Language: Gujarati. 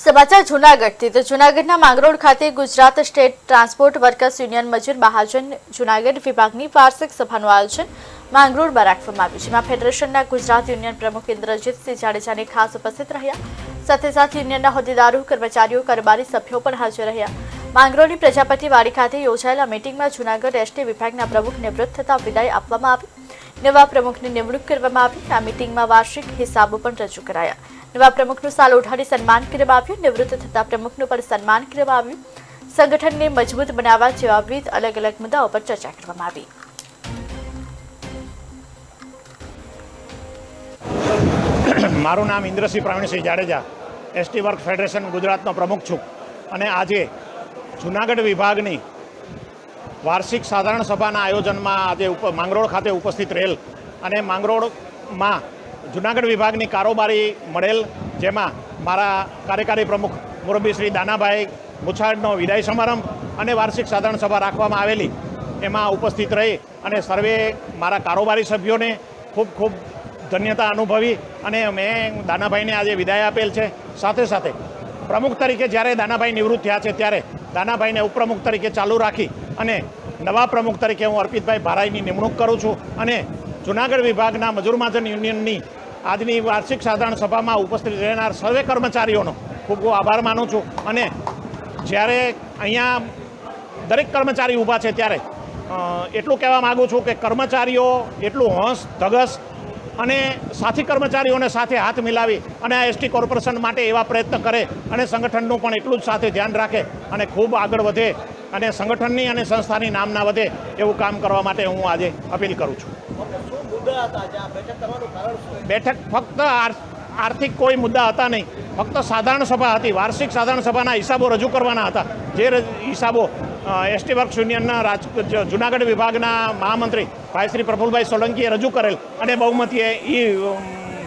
સમાચાર જૂનાગઢથી તો જૂનાગઢના માંગરોળ ખાતે Gujarat state transport workers union મજૂર મહાજન જૂનાગઢ વિભાગની વાર્ષિક સભાનું આયોજન માંગરોળમાં રાખવામાં આવ્યું, જેમાં ફેડરેશનના ગુજરાત યુનિયન પ્રમુખ ઇન્દ્રજીતસિંહ જાડેજાને ખાસ ઉપસ્થિત રહ્યા. સાથે સાથે યુનિયનના હોદ્દેદારો, કર્મચારીઓ, કારોબારી સભ્યો પણ હાજર રહ્યા. માંગરોળની પ્રજાપતિ વાડી ખાતે યોજાયેલા મીટિંગમાં જૂનાગઢ એસટી વિભાગના પ્રમુખ નિવૃત્ત થતા વિદાય આપવામાં આવી. નવા પ્રમુખની નિમણૂક કરવામાં આવી. આ મીટિંગમાં વાર્ષિક હિસાબો પણ રજૂ કરાયા. નવા પ્રમુખનું સાલ ઉઠાડી સન્માન કરવામાં આવ્યું. નિવૃત્ત થતા પ્રમુખનું પણ સન્માન કરવામાં આવ્યું. સંગઠનને મજબૂત બનાવવા જેવા વિવિધ અલગ અલગ મુદ્દાઓ પર ચર્ચા કરવામાં આવી. મારું નામ Indrasinh Pravinsinh Jadeja, ST work federation ગુજરાતનો પ્રમુખ છું અને આજે જૂનાગઢ વિભાગની વાર્ષિક સાધારણ સભાના આયોજનમાં આજે માંગરોળ ખાતે ઉપસ્થિત રહેલ અને માંગરોળમાં જૂનાગઢ વિભાગની કારોબારી મળેલ, જેમાં મારા કાર્યકારી પ્રમુખ મુરબ્બી શ્રી દાનાભાઈ મુછાડનો વિદાય સમારંભ અને વાર્ષિક સાધારણ સભા રાખવામાં આવેલી. એમાં ઉપસ્થિત રહી અને સર્વે મારા કારોબારી સભ્યોને ખૂબ ખૂબ ધન્યતા અનુભવી અને મેં દાનાભાઈને આજે વિદાય આપેલ છે. સાથે સાથે પ્રમુખ તરીકે જ્યારે દાનાભાઈ નિવૃત્ત થયા છે ત્યારે દાનાભાઈને ઉપપ્રમુખ તરીકે ચાલુ રાખી અને નવા પ્રમુખ તરીકે હું અર્પિતભાઈ ભારાઈની નિમણૂક કરું છું અને જૂનાગઢ વિભાગના મજૂર મહાજન યુનિયનની આજની વાર્ષિક સાધારણ સભામાં ઉપસ્થિત રહેનાર સર્વે કર્મચારીઓનો ખૂબ ખૂબ આભાર માનું છું. અને જ્યારે અહીંયા દરેક કર્મચારી ઊભા છે ત્યારે એટલું કહેવા માગું છું કે કર્મચારીઓ એટલું હોંશ, ધગશ અને સાથી કર્મચારીઓને સાથે હાથ મિલાવી અને આ એસટી કોર્પોરેશન માટે એવા પ્રયત્ન કરે અને સંગઠનનું પણ એટલું જ સાથે ધ્યાન રાખે અને ખૂબ આગળ વધે અને સંગઠનની અને સંસ્થાની નામના વધે એવું કામ કરવા માટે હું આજે અપીલ કરું છું. બેઠક ફક્ત આર્થિક કોઈ મુદ્દા હતા નહીં, ફક્ત સાધારણ સભા હતી. વાર્ષિક સાધારણ સભાના હિસાબો રજૂ કરવાના હતા. જે હિસાબો એસટી વર્ક્સ યુનિયનના જૂનાગઢ વિભાગના મહામંત્રી ભાઈ શ્રી પ્રફુલભાઈ સોલંકીએ રજૂ કરેલ અને બહુમતીએ એ